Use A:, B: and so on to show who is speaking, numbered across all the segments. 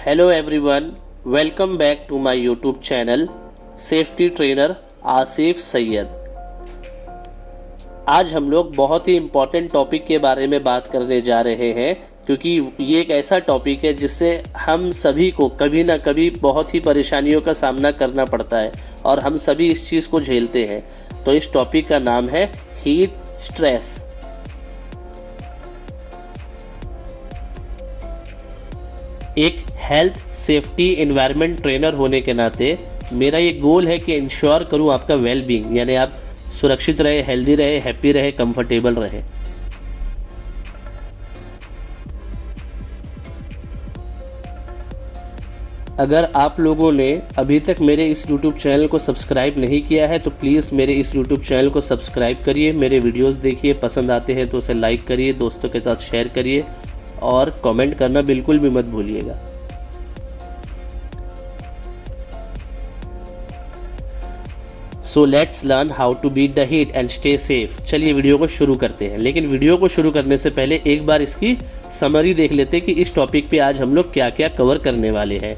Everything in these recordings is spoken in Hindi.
A: Hello everyone, welcome back to my YouTube channel safety trainer Asif Syed. आज हम लोग बहुत ही इम्पॉर्टेंट टॉपिक के बारे में बात करने जा रहे हैं, क्योंकि ये एक ऐसा टॉपिक है जिससे हम सभी को कभी ना कभी बहुत ही परेशानियों का सामना करना पड़ता है और हम सभी इस चीज़ को झेलते हैं। तो इस टॉपिक का नाम है हीट स्ट्रेस। एक हेल्थ सेफ्टी एनवायरनमेंट ट्रेनर होने के नाते मेरा ये गोल है कि इंश्योर करूँ आपका वेल बीइंग, यानी आप सुरक्षित रहे, हेल्दी रहे, हैप्पी रहे, कंफर्टेबल रहे। अगर आप लोगों ने अभी तक मेरे इस YouTube चैनल को सब्सक्राइब नहीं किया है तो प्लीज़ मेरे इस YouTube चैनल को सब्सक्राइब करिए, मेरे वीडियोस देखिए, पसंद आते हैं तो उसे लाइक करिए, दोस्तों के साथ शेयर करिए और कमेंट करना बिल्कुल भी मत भूलिएगा। So let's learn how to beat the heat and stay safe. चलिए वीडियो को शुरू करते हैं, लेकिन वीडियो को शुरू करने से पहले एक बार इसकी समरी देख लेते हैं कि इस टॉपिक पे आज हम लोग क्या क्या कवर करने वाले हैं।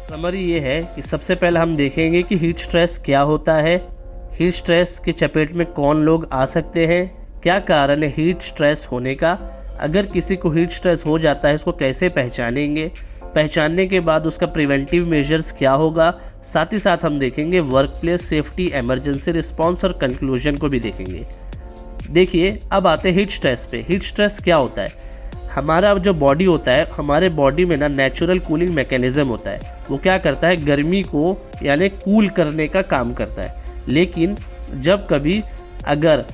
A: समरी ये है कि सबसे पहले हम देखेंगे कि हीट स्ट्रेस क्या होता है, हीट स्ट्रेस के चपेट में कौन लोग आ सकते हैं, क्या कारण है हीट स्ट्रेस होने का, अगर किसी को हीट स्ट्रेस हो जाता है इसको कैसे पहचानेंगे, पहचानने के बाद उसका प्रिवेंटिव मेजर्स क्या होगा। साथ ही साथ हम देखेंगे work place safety, emergency response और कंक्लूजन को भी देखेंगे। देखिए, अब आते हैं हीट स्ट्रेस पे। हीट स्ट्रेस क्या होता है? हमारा जो बॉडी होता है, हमारे बॉडी में ना नेचुरल कूलिंग मैकेनिज्म होता है। वो क्या करता है, गर्मी को यानी कूल करने का काम करता है। लेकिन जब कभी अगर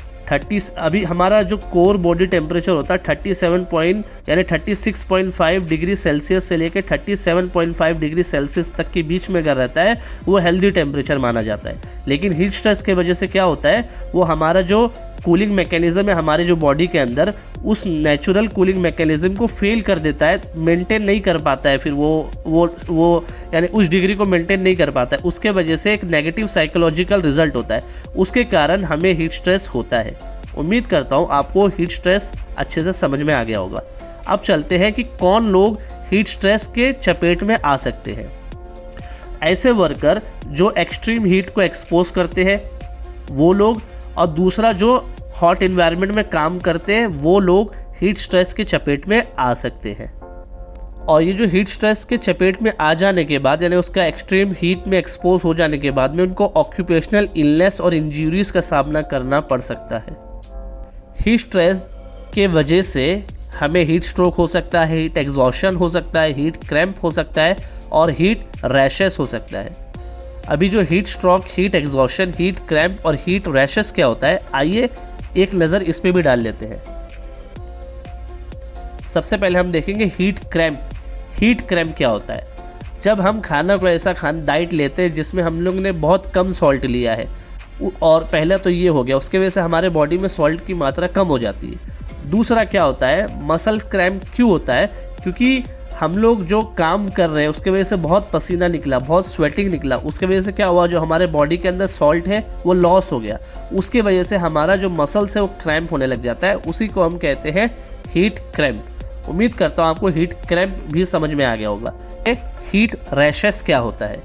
A: अभी हमारा जो कोर बॉडी टेम्परेचर होता है 36.5 डिग्री सेल्सियस से लेकर 37.5 डिग्री सेल्सियस तक के बीच में अगर रहता है वो हेल्दी टेम्परेचर माना जाता है। लेकिन हीट स्ट्रेस के वजह से क्या होता है, वो हमारा जो कूलिंग मैकेनिज्म है हमारे जो बॉडी के अंदर, उस नेचुरल कूलिंग मैकेनिज्म को फेल कर देता है, मेंटेन नहीं कर पाता है। फिर वो यानी उस डिग्री को मेंटेन नहीं कर पाता है। उसके वजह से एक नेगेटिव साइकोलॉजिकल रिजल्ट होता है, उसके कारण हमें हीट स्ट्रेस होता है। उम्मीद करता हूँ आपको हीट स्ट्रेस अच्छे से समझ में आ गया होगा। अब चलते हैं कि कौन लोग हीट स्ट्रेस के चपेट में आ सकते हैं। ऐसे वर्कर जो एक्सट्रीम हीट को एक्सपोज करते हैं वो लोग, और दूसरा जो हॉट एनवायरनमेंट में काम करते हैं वो लोग हीट स्ट्रेस के चपेट में आ सकते हैं। और ये जो हीट स्ट्रेस के चपेट में आ जाने के बाद, यानी उसका एक्सट्रीम हीट में एक्सपोज हो जाने के बाद में उनको ऑक्यूपेशनल इलनेस और इंजरीज का सामना करना पड़ सकता है। हीट स्ट्रेस के वजह से हमें हीट स्ट्रोक हो सकता है, हीट एग्जॉशन हो सकता है, हीट क्रैम्प हो सकता है और हीट रैशेस हो सकता है। अभी जो heat stroke, heat exhaustion, heat cramp और हीट रैशेस क्या होता है, आइए एक नज़र इस पे भी डाल लेते हैं। सबसे पहले हम देखेंगे हीट क्रैम्प। हीट क्रैम्प क्या होता है? जब हम खाना को ऐसा डाइट लेते हैं जिसमें हम लोग ने बहुत कम सॉल्ट लिया है, और पहला तो ये हो गया, उसके वजह से हमारे बॉडी में सॉल्ट की मात्रा कम हो जाती है। दूसरा क्या होता है, मसल क्रैम्प क्यों होता है? क्योंकि हम लोग जो काम कर रहे हैं उसके वजह से बहुत पसीना निकला, बहुत स्वेटिंग निकला, उसके वजह से क्या हुआ, जो हमारे बॉडी के अंदर सॉल्ट है वो लॉस हो गया। उसके वजह से हमारा जो मसल्स है वो क्रैम्प होने लग जाता है, उसी को हम कहते हैं हीट क्रैम्प। उम्मीद करता हूँ आपको हीट क्रैम्प भी समझ में आ गया होगा। हीट रैशेस क्या होता है?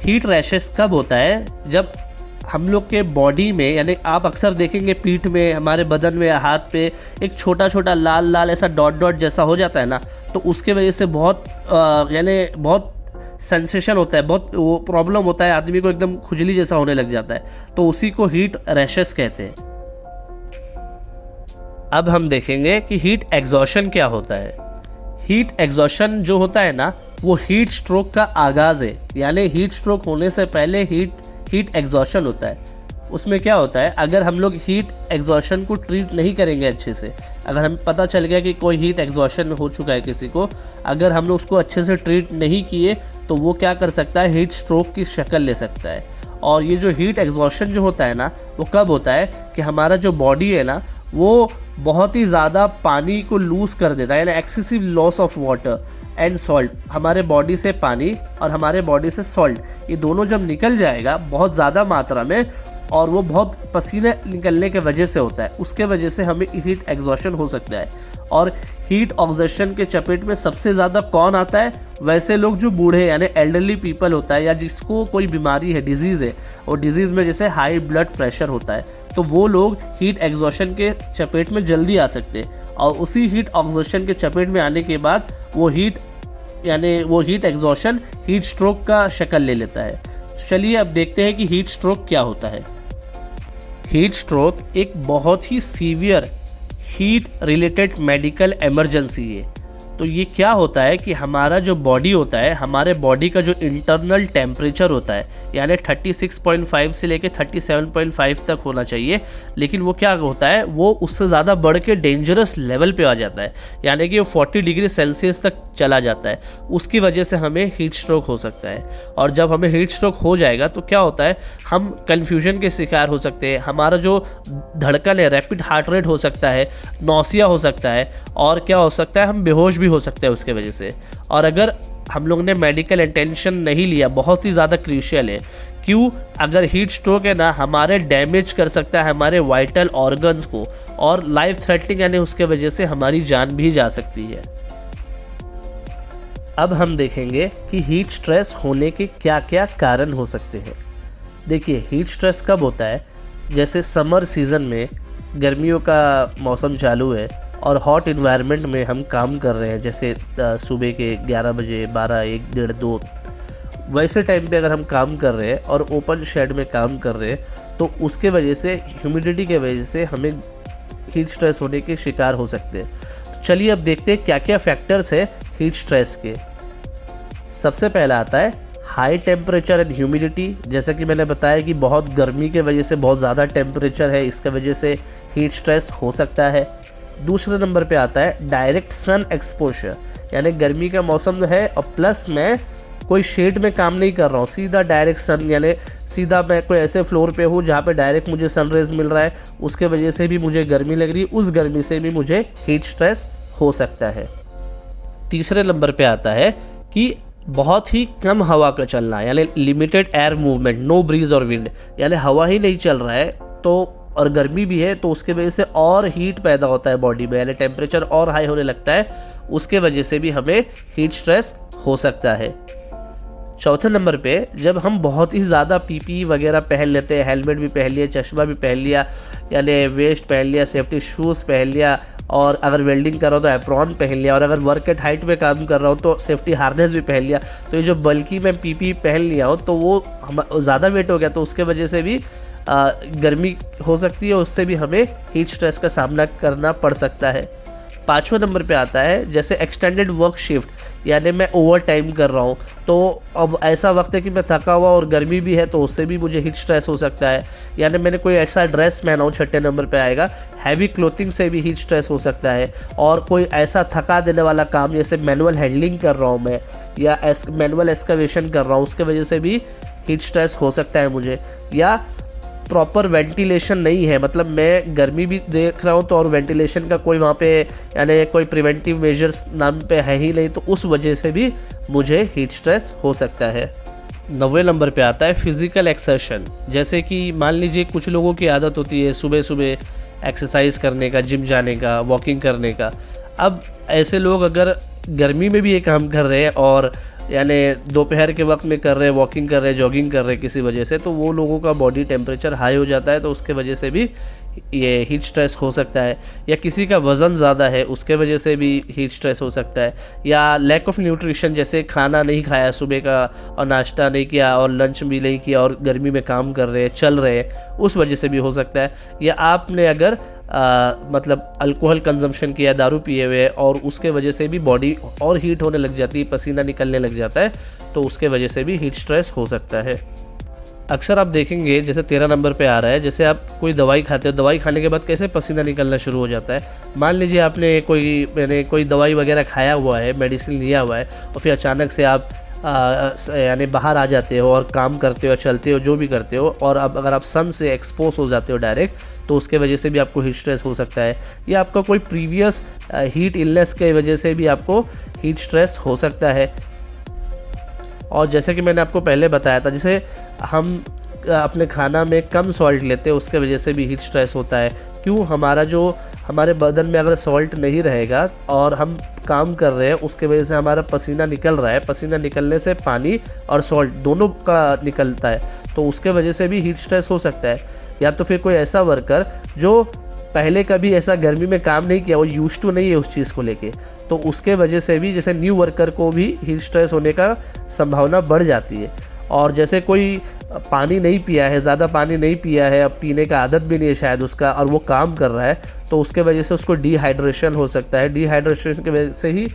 A: हीट रैशेस कब होता है, जब हम लोग के बॉडी में, यानी आप अक्सर देखेंगे पीठ में, हमारे बदन में, हाथ पे एक छोटा छोटा लाल लाल ऐसा डॉट डॉट जैसा हो जाता है ना, तो उसके वजह से बहुत बहुत सेंसेशन होता है, बहुत वो प्रॉब्लम होता है, आदमी को एकदम खुजली जैसा होने लग जाता है, तो उसी को हीट रैशेस कहते हैं। अब हम देखेंगे कि हीट एग्जॉशन क्या होता है। हीट एग्जॉशन जो होता है ना, वो हीट स्ट्रोक का आगाज़ है, यानी हीट स्ट्रोक होने से पहले हीट एग्जॉशन होता है। उसमें क्या होता है, अगर हम लोग हीट एग्जॉशन को ट्रीट नहीं करेंगे अच्छे से, अगर हमें पता चल गया कि कोई हीट एग्जॉशन में हो चुका है किसी को, अगर हम लोग उसको अच्छे से ट्रीट नहीं किए तो वो क्या कर सकता है, हीट स्ट्रोक की शक्ल ले सकता है। और ये जो हीट एग्जॉशन जो होता है ना, वो कब होता है कि हमारा जो बॉडी है ना, वो बहुत ही ज़्यादा पानी को लूज़ कर देता है, यानी excessive loss of water and salt. हमारे बॉडी से पानी और हमारे बॉडी से सॉल्ट, ये दोनों जब निकल जाएगा बहुत ज़्यादा मात्रा में, और वो बहुत पसीने निकलने के वजह से होता है, उसके वजह से हमें हीट एग्जॉशन हो सकता है। और हीट ऑक्सीजन के चपेट में सबसे ज़्यादा कौन आता है? वैसे लोग जो बूढ़े यानी एल्डरली पीपल होता है, या जिसको कोई बीमारी है, डिजीज़ है, और डिजीज़ में जैसे हाई ब्लड प्रेशर होता है, तो वो लोग हीट एग्जॉशन के चपेट में जल्दी आ सकते हैं। और उसी हीट ऑक्सीजन के चपेट में आने के बाद वो हीट एग्जॉशन हीट स्ट्रोक का शक्ल ले लेता है। चलिए अब देखते हैं कि हीट स्ट्रोक क्या होता है। हीट स्ट्रोक एक बहुत ही severe heat related medical emergency है। तो ये क्या होता है कि हमारा जो बॉडी होता है, हमारे बॉडी का जो इंटरनल टेम्परेचर होता है, यानी 36.5 से लेकर 37.5 तक होना चाहिए, लेकिन वो क्या होता है, वो उससे ज़्यादा बढ़ के डेंजरस लेवल पे आ जाता है, यानी कि वो 40 डिग्री सेल्सियस तक चला जाता है। उसकी वजह से हमें हीट स्ट्रोक हो सकता है। और जब हमें हीट स्ट्रोक हो जाएगा तो क्या होता है, हम कन्फ्यूजन के शिकार हो सकते हैं, हमारा जो धड़कन है, रैपिड हार्ट रेट हो सकता है, नौसिया हो सकता है, और क्या हो सकता है, हम बेहोश भी हो सकते हैं उसके वजह से। और अगर हम लोग ने मेडिकल अटेंशन नहीं लिया, बहुत ही ज़्यादा क्रूशियल है। क्यों? अगर हीट स्ट्रोक है ना, हमारे डैमेज कर सकता है हमारे वाइटल ऑर्गन्स को, और लाइफ थ्रेटनिंग यानी उसके वजह से हमारी जान भी जा सकती है। अब हम देखेंगे कि हीट स्ट्रेस होने के क्या क्या कारण हो सकते हैं। देखिए, हीट स्ट्रेस कब होता है? जैसे समर सीज़न में, गर्मियों का मौसम चालू है और हॉट इन्वायरमेंट में हम काम कर रहे हैं, जैसे सुबह के 11 बजे, 12, 1, 1:30, 2, वैसे टाइम पे अगर हम काम कर रहे हैं और ओपन शेड में काम कर रहे हैं, तो उसके वजह से, ह्यूमिडिटी के वजह से हमें हीट स्ट्रेस होने के शिकार हो सकते हैं। चलिए अब देखते हैं क्या क्या फैक्टर्स है हीट स्ट्रेस के। सबसे पहला आता है हाई टेम्परेचर एंड ह्यूमिडिटी। जैसा कि मैंने बताया कि बहुत गर्मी के वजह से बहुत ज़्यादा टेम्परेचर है, इसके वजह से हीट स्ट्रेस हो सकता है। दूसरे नंबर पे आता है डायरेक्ट सन एक्सपोजर, यानी गर्मी का मौसम है और प्लस मैं कोई शेड में काम नहीं कर रहा हूँ, सीधा डायरेक्ट सन, यानी सीधा मैं कोई ऐसे फ्लोर पे हूँ जहाँ पे डायरेक्ट मुझे सनरेज मिल रहा है, उसके वजह से भी मुझे गर्मी लग रही है, उस गर्मी से भी मुझे हीट स्ट्रेस हो सकता है। तीसरे नंबर पे आता है कि बहुत ही कम हवा का चलना, यानी limited air movement, no breeze और विंड, यानी हवा ही नहीं चल रहा है तो, और गर्मी भी है, तो उसके वजह से और हीट पैदा होता है बॉडी में, यानी टेम्परेचर और हाई होने लगता है, उसके वजह से भी हमें हीट स्ट्रेस हो सकता है। चौथे नंबर पे जब हम बहुत ही ज़्यादा पीपी वगैरह पहन लेते हैं, हेलमेट भी पहन लिया, चश्मा भी पहन लिया, यानी वेस्ट पहन लिया, सेफ्टी शूज़ पहन लिया, और अगर वेल्डिंग कर रहा हो तो एप्रॉन पहन लिया, और अगर वर्क एट हाइट में काम कर रहा हो तो सेफ्टी हार्नेस भी पहन लिया, तो ये जो बल्कि मैं पीपी पहन लिया हो तो वो ज़्यादा वेट हो गया, तो उसके वजह से भी गर्मी हो सकती है, उससे भी हमें हीट स्ट्रेस का सामना करना पड़ सकता है। पाँचवें नंबर पे आता है जैसे एक्सटेंडेड वर्क शिफ्ट, यानी मैं ओवर टाइम कर रहा हूँ, तो अब ऐसा वक्त है कि मैं थका हुआ और गर्मी भी है, तो उससे भी मुझे हीट स्ट्रेस हो सकता है। यानी मैंने कोई ऐसा ड्रेस पहना हो, छठे नंबर पे आएगा, हैवी क्लोथिंग से भी हीट स्ट्रेस हो सकता है। और कोई ऐसा थका देने वाला काम, जैसे मैनुअल हैंडलिंग कर रहा हूँ मैं, या मैनुअल एक्सकवेशन कर रहा हूँ, उसके वजह से भी हीट स्ट्रेस हो सकता है मुझे। या प्रॉपर वेंटिलेशन नहीं है, मतलब मैं गर्मी भी देख रहा हूँ तो, और वेंटिलेशन का कोई वहाँ पे यानी कोई प्रिवेंटिव मेजर्स नाम पे है ही नहीं, तो उस वजह से भी मुझे हीट स्ट्रेस हो सकता है। 9वें नंबर पे आता है फिज़िकल एक्सर्शन। जैसे कि मान लीजिए कुछ लोगों की आदत होती है सुबह सुबह एक्सरसाइज करने का, जिम जाने का, वॉकिंग करने का। अब ऐसे लोग अगर गर्मी में भी ये काम कर रहे हैं और यानी दोपहर के वक्त में कर रहे हैं, वॉकिंग कर रहे हैं, जॉगिंग कर रहे हैं किसी वजह से, तो वो लोगों का बॉडी टेम्परेचर हाई हो जाता है, तो उसके वजह से भी ये हीट स्ट्रेस हो सकता है। या किसी का वज़न ज़्यादा है, उसके वजह से भी हीट स्ट्रेस हो सकता है। या लैक ऑफ न्यूट्रिशन, जैसे खाना नहीं खाया सुबह का और नाश्ता नहीं किया और लंच भी नहीं किया और गर्मी में काम कर रहे हैं, चल रहे हैं, उस वजह से भी हो सकता है। या आपने अगर मतलब अल्कोहल कंजम्पशन किया, दारू पिए हुए, और उसके वजह से भी बॉडी और हीट होने लग जाती है, पसीना निकलने लग जाता है, तो उसके वजह से भी हीट स्ट्रेस हो सकता है। अक्सर आप देखेंगे जैसे 13 नंबर पे आ रहा है, जैसे आप कोई दवाई खाते हो, दवाई खाने के बाद कैसे पसीना निकलना शुरू हो जाता है। मान लीजिए आपने कोई दवाई वगैरह खाया हुआ है, मेडिसिन लिया हुआ है, और फिर अचानक से आप यानी बाहर आ जाते हो और काम करते हो, चलते हो, जो भी करते हो, और अब अगर आप सन से एक्सपोज हो जाते हो डायरेक्ट, तो उसके वजह से भी आपको हीट स्ट्रेस हो सकता है। या आपका कोई प्रीवियस हीट इलनेस के वजह से भी आपको हीट स्ट्रेस हो सकता है। और जैसे कि मैंने आपको पहले बताया था, जैसे हम अपने खाना में कम सॉल्ट लेते हैं, उसके वजह से भी हीट स्ट्रेस होता है। क्यों? हमारे बदन में अगर सॉल्ट नहीं रहेगा और हम काम कर रहे हैं, उसके वजह से हमारा पसीना निकल रहा है, पसीना निकलने से पानी और सॉल्ट दोनों का निकलता है, तो उसके वजह से भी हीट स्ट्रेस हो सकता है। या तो फिर कोई ऐसा वर्कर जो पहले कभी ऐसा गर्मी में काम नहीं किया, वो यूज टू नहीं है उस चीज़ को लेके, तो उसके वजह से भी जैसे न्यू वर्कर को भी हीट स्ट्रेस होने का संभावना बढ़ जाती है। और जैसे कोई पानी नहीं पिया है, ज़्यादा पानी नहीं पिया है, अब पीने का आदत भी नहीं है शायद उसका, और वो काम कर रहा है, तो उसके वजह से उसको डिहाइड्रेशन हो सकता है। डिहाइड्रेशन की वजह से ही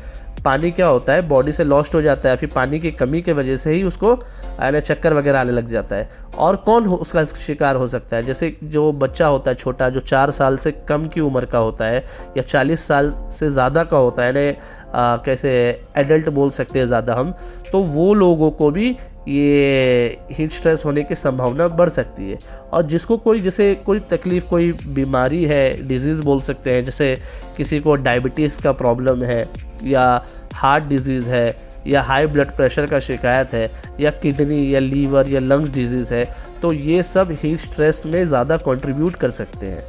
A: पानी क्या होता है, बॉडी से लॉस्ट हो जाता है, फिर पानी की कमी की वजह से ही उसको चक्कर वगैरह आने लग जाता है। और कौन उसका शिकार हो सकता है? जैसे जो बच्चा होता है छोटा, जो 4 साल से कम की उम्र का होता है या 40 साल से ज़्यादा का होता है, यानी कैसे एडल्ट बोल सकते हैं ज़्यादा हम, तो वो लोगों को भी ये हीट स्ट्रेस होने की संभावना बढ़ सकती है। और जिसको कोई तकलीफ़, कोई बीमारी है, डिजीज़ बोल सकते हैं, जैसे किसी को डायबिटीज़ का प्रॉब्लम है, या हार्ट डिजीज़ है, या हाई ब्लड प्रेशर का शिकायत है, या किडनी या लीवर या लंग्स डिजीज़ है, तो ये सब हीट स्ट्रेस में ज़्यादा कंट्रीब्यूट कर सकते हैं।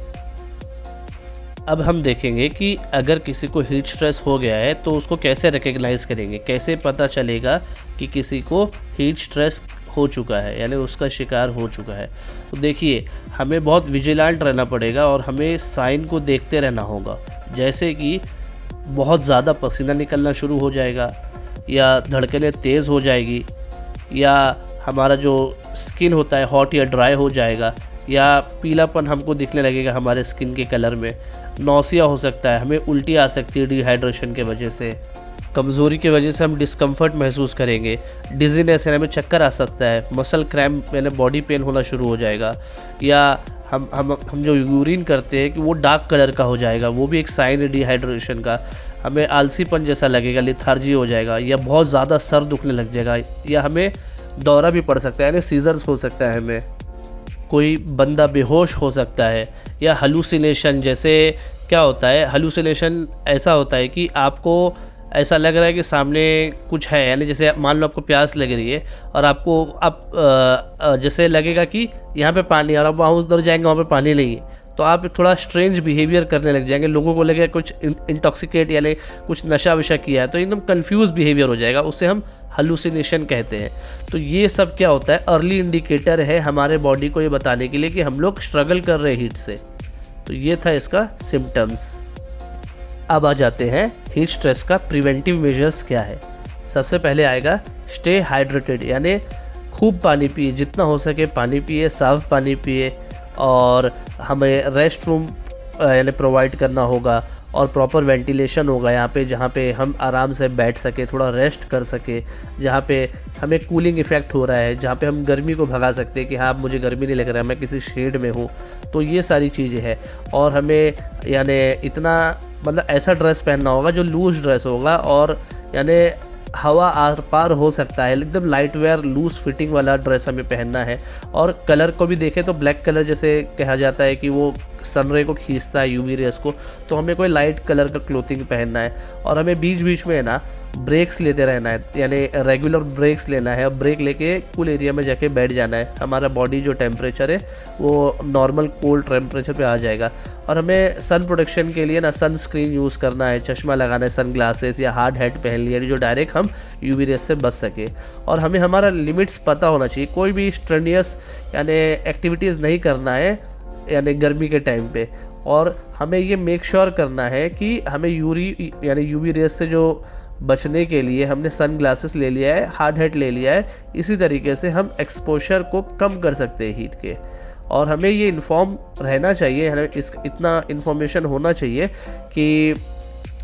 A: अब हम देखेंगे कि अगर किसी को हीट स्ट्रेस हो गया है तो उसको कैसे रिकग्नाइज़ करेंगे, कैसे पता चलेगा कि किसी को हीट स्ट्रेस हो चुका है, यानी उसका शिकार हो चुका है। तो देखिए, हमें बहुत विजिलेंट रहना पड़ेगा और हमें साइन को देखते रहना होगा। जैसे कि बहुत ज़्यादा पसीना निकलना शुरू हो जाएगा, या धड़कनें तेज़ हो जाएगी, या हमारा जो स्किन होता है हॉट या ड्राई हो जाएगा, या पीलापन हमको दिखने लगेगा हमारे स्किन के कलर में, नौसिया हो सकता है, हमें उल्टी आ सकती है डिहाइड्रेशन के वजह से, कमज़ोरी की वजह से हम डिस्कम्फर्ट महसूस करेंगे, डिजीनेस यानी हमें चक्कर आ सकता है, मसल क्रैम्प यानी बॉडी पेन होना शुरू हो जाएगा, या हम जो यूरिन करते हैं कि वो डार्क कलर का हो जाएगा, वो भी एक साइन है डिहाइड्रेशन का। हमें आलसीपन जैसा लगेगा, लेथार्जी हो जाएगा, या बहुत ज़्यादा सर दुखने लग जाएगा, या हमें दौरा भी पड़ सकता है, यानी सीजर्स हो सकता है, हमें कोई बंदा बेहोश हो सकता है, या हलूसिनेशन। जैसे क्या होता है, हलूसिनेशन ऐसा होता है कि आपको ऐसा लग रहा है कि सामने कुछ है, यानी जैसे मान लो आपको प्यास लग रही है और आप जैसे लगेगा कि यहाँ पे पानी, और आप वहाँ उधर जाएंगे वहाँ पे पानी नहीं है, तो आप थोड़ा स्ट्रेंज बिहेवियर करने लग जाएंगे, लोगों को लगेगा कुछ इंटॉक्सिकेट यानी कुछ नशा वशा किया है, तो एकदम कंफ्यूज बिहेवियर हो जाएगा, उससे हम हलूसिनेशन कहते हैं। तो ये सब क्या होता है, अर्ली इंडिकेटर है हमारे बॉडी को ये बताने के लिए कि हम लोग स्ट्रगल कर रहे हैं हीट से। तो ये था इसका सिम्टम्स। अब आ जाते हैं हीट स्ट्रेस का प्रिवेंटिव मेजर्स क्या है। सबसे पहले आएगा स्टे हाइड्रेटेड, यानी खूब पानी पिए, जितना हो सके पानी पिए, साफ पानी पिए, और हमें रेस्ट रूम यानी प्रोवाइड करना होगा, और प्रॉपर वेंटिलेशन होगा यहाँ पे, जहाँ पे हम आराम से बैठ सके, थोड़ा रेस्ट कर सके, जहाँ पे हमें कूलिंग इफ़ेक्ट हो रहा है, जहाँ पे हम गर्मी को भगा सकते हैं कि हाँ मुझे गर्मी नहीं लग रहा है, मैं किसी शेड में हूँ। तो ये सारी चीज़ें हैं। और हमें यानी इतना मतलब ऐसा ड्रेस पहनना होगा जो लूज़ ड्रेस होगा, और यानी हवा आर पार हो सकता है, एकदम लाइट वेयर लूज फिटिंग वाला ड्रेस हमें पहनना है। और कलर को भी देखें तो ब्लैक कलर जैसे कहा जाता है कि वो सनरे को खींचता है, यूवी रेस को, तो हमें कोई लाइट कलर का क्लोथिंग पहनना है। और हमें बीच बीच में है ना ब्रेक्स लेते रहना है, यानी रेगुलर ब्रेक्स लेना है, ब्रेक लेके कूल एरिया में जाके बैठ जाना है, हमारा बॉडी जो टेम्परेचर है वो नॉर्मल कोल्ड टेम्परेचर पे आ जाएगा। और हमें सन प्रोटेक्शन के लिए ना सन स्क्रीन यूज़ करना है, चश्मा लगाना है, सन ग्लासेस या हार्ड हैट पहन लिया जो डायरेक्ट हम यूवी रेस से बच सके। और हमें हमारा लिमिट्स पता होना चाहिए, कोई भी स्ट्रेनियस यानी एक्टिविटीज़ नहीं करना है यानी गर्मी के टाइम पे। और हमें ये मेक श्योर करना है कि हमें यूवी रेस से जो बचने के लिए हमने सन ग्लासेस ले लिया है, हार्ड हैट ले लिया है, इसी तरीके से हम एक्सपोजर को कम कर सकते हैं हीट के। और हमें ये इन्फॉर्म रहना चाहिए, हमें इतना इन्फॉर्मेशन होना चाहिए कि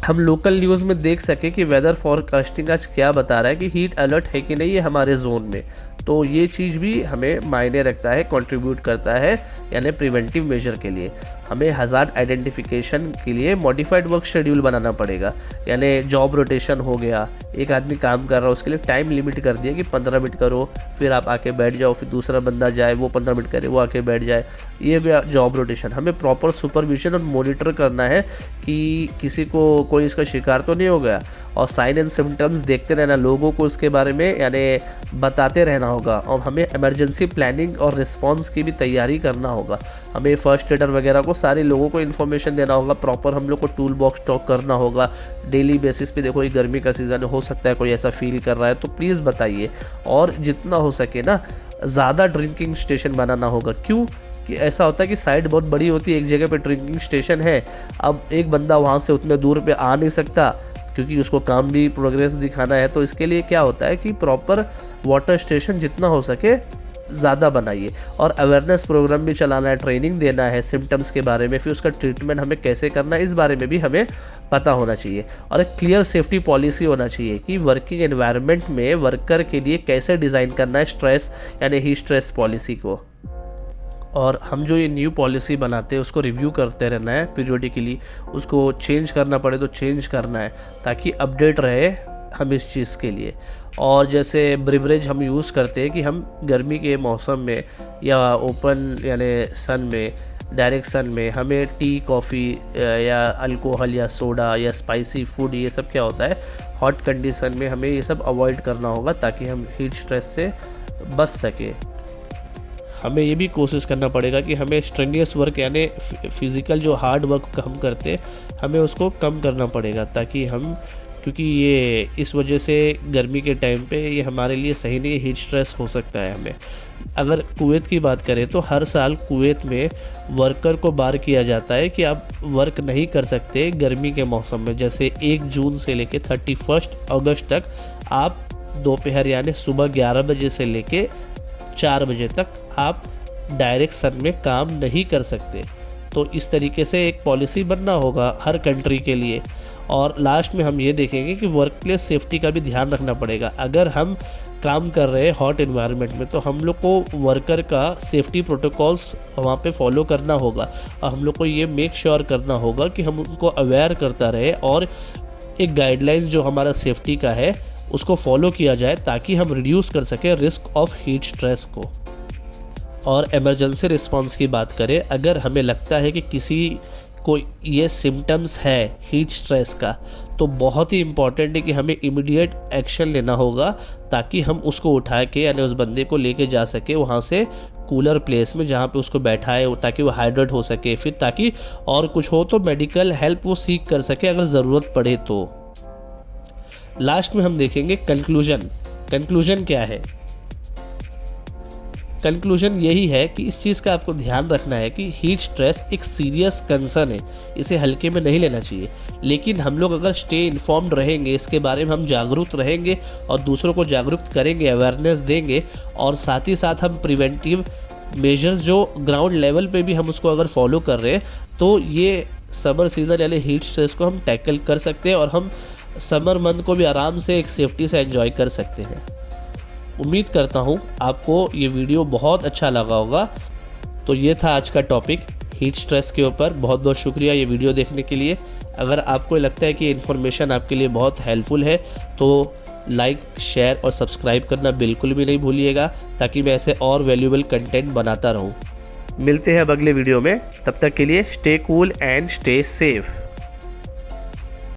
A: हम लोकल न्यूज़ में देख सकें कि वेदर फॉरकास्टिंग आज क्या बता रहा है कि हीट अलर्ट है कि नहीं है हमारे जोन में। तो ये चीज़ भी हमें मायने रखता है, कंट्रीब्यूट करता है यानी प्रिवेंटिव मेजर के लिए। हमें हज़ार्ड आइडेंटिफिकेशन के लिए मॉडिफाइड वर्क शेड्यूल बनाना पड़ेगा, यानी जॉब रोटेशन हो गया, एक आदमी काम कर रहा है उसके लिए टाइम लिमिट कर दिया कि 15 मिनट करो, फिर आप आके बैठ जाओ, फिर दूसरा बंदा जाए वो 15 मिनट करे, वो आके बैठ जाए, ये गया जॉब रोटेशन। हमें प्रॉपर सुपरविजन और मॉनिटर करना है कि किसी को कोई इसका शिकार तो नहीं हो गया। और साइन एंड सिम्टम्स देखते रहना, लोगों को उसके बारे में यानी बताते रहना होगा। और हमें इमरजेंसी प्लानिंग और रिस्पांस की भी तैयारी करना होगा। हमें फर्स्ट एडर वगैरह को सारे लोगों को इन्फॉर्मेशन देना होगा, प्रॉपर हम लोग को टूल बॉक्स स्टॉक करना होगा डेली बेसिस पे। देखो ये गर्मी का सीज़न हो सकता है कोई ऐसा फील कर रहा है तो प्लीज़ बताइए। और जितना हो सके ना ज़्यादा ड्रिंकिंग स्टेशन बनाना होगा। क्यों कि ऐसा होता है कि साइट बहुत बड़ी होती है, एक जगह पे ड्रिंकिंग स्टेशन है, अब एक बंदा वहाँ से उतने दूर पे आ नहीं सकता क्योंकि उसको काम भी प्रोग्रेस दिखाना है। तो इसके लिए क्या होता है कि प्रॉपर वाटर स्टेशन जितना हो सके ज़्यादा बनाइए। और अवेयरनेस प्रोग्राम भी चलाना है, ट्रेनिंग देना है सिम्टम्स के बारे में, फिर उसका ट्रीटमेंट हमें कैसे करना है इस बारे में भी हमें पता होना चाहिए। और एक क्लियर सेफ्टी पॉलिसी होना चाहिए कि वर्किंग एनवायरनमेंट में वर्कर के लिए कैसे डिज़ाइन करना है स्ट्रेस यानी हीट स्ट्रेस पॉलिसी को। और हम जो ये न्यू पॉलिसी बनाते हैं उसको रिव्यू करते रहना है पीरियडिकली, उसको चेंज करना पड़े तो चेंज करना है ताकि अपडेट रहे हम इस चीज़ के लिए। और जैसे ब्रिवरेज हम यूज़ करते हैं कि हम गर्मी के मौसम में या ओपन यानी सन में, डायरेक्ट सन में हमें टी, कॉफ़ी या अल्कोहल या सोडा या स्पाइसी फूड ये सब क्या होता है हॉट कंडीशन में हमें ये सब अवॉइड करना होगा ताकि हम हीट स्ट्रेस से बच सके। हमें ये भी कोशिश करना पड़ेगा कि हमें स्ट्रेनियस वर्क यानी फिज़िकल जो हार्ड वर्क हम करते हमें उसको कम करना पड़ेगा ताकि हम, क्योंकि ये इस वजह से गर्मी के टाइम पे ये हमारे लिए सही नहीं, हीट स्ट्रेस हो सकता है हमें। अगर कुवैत की बात करें तो हर साल कुवैत में वर्कर को बार किया जाता है कि आप वर्क नहीं कर सकते गर्मी के मौसम में। जैसे 1 जून से लेके 31 अगस्त तक आप दोपहर यानी सुबह 11 बजे से लेके 4 बजे तक आप डायरेक्ट सन में काम नहीं कर सकते। तो इस तरीके से एक पॉलिसी बनना होगा हर कंट्री के लिए। और लास्ट में हम ये देखेंगे कि वर्क प्लेस सेफ्टी का भी ध्यान रखना पड़ेगा। अगर हम काम कर रहे हैं हॉट एनवायरनमेंट में तो हम लोग को वर्कर का सेफ्टी प्रोटोकॉल्स वहाँ पे फॉलो करना होगा और हम लोग को ये मेक श्योर करना होगा कि हम उनको अवेयर करता रहे और एक गाइडलाइंस जो हमारा सेफ्टी का है उसको फॉलो किया जाए ताकि हम रिड्यूस कर सकें रिस्क ऑफ हीट स्ट्रेस को। और इमरजेंसी रिस्पांस की बात करें, अगर हमें लगता है कि किसी को ये सिम्टम्स है हीट स्ट्रेस का तो बहुत ही इम्पॉर्टेंट है कि हमें इमीडिएट एक्शन लेना होगा ताकि हम उसको उठा के यानी उस बंदे को लेके जा सके वहाँ से कूलर प्लेस में जहाँ पे उसको बैठाए ताकि वो हाइड्रेट हो सके, फिर ताकि और कुछ हो तो मेडिकल हेल्प वो सीख कर सके अगर ज़रूरत पड़े तो। लास्ट में हम देखेंगे कंक्लूजन क्या है। कंक्लूजन यही है कि इस चीज़ का आपको ध्यान रखना है कि हीट स्ट्रेस एक सीरियस कंसर्न है, इसे हल्के में नहीं लेना चाहिए। लेकिन हम लोग अगर स्टे इन्फॉर्म्ड रहेंगे, इसके बारे में हम जागरूक रहेंगे और दूसरों को जागरूक करेंगे, अवेयरनेस देंगे और साथ ही साथ हम प्रिवेंटिव मेजर्स जो ग्राउंड लेवल पे भी हम उसको अगर फॉलो कर रहे हैं तो ये समर सीज़न यानी हीट स्ट्रेस को हम टैकल कर सकते हैं और हम समर मंथ को भी आराम से एक सेफ्टी से एंजॉय कर सकते हैं। उम्मीद करता हूँ आपको ये वीडियो बहुत अच्छा लगा होगा। तो ये था आज का टॉपिक हीट स्ट्रेस के ऊपर। बहुत बहुत शुक्रिया ये वीडियो देखने के लिए। अगर आपको लगता है कि इन्फॉर्मेशन आपके लिए बहुत हेल्पफुल है तो लाइक, शेयर और सब्सक्राइब करना बिल्कुल भी नहीं भूलिएगा ताकि मैं ऐसे और वैल्यूएबल कंटेंट बनाता रहूँ। मिलते हैं अब अगले वीडियो में, तब तक के लिए stay cool and stay safe.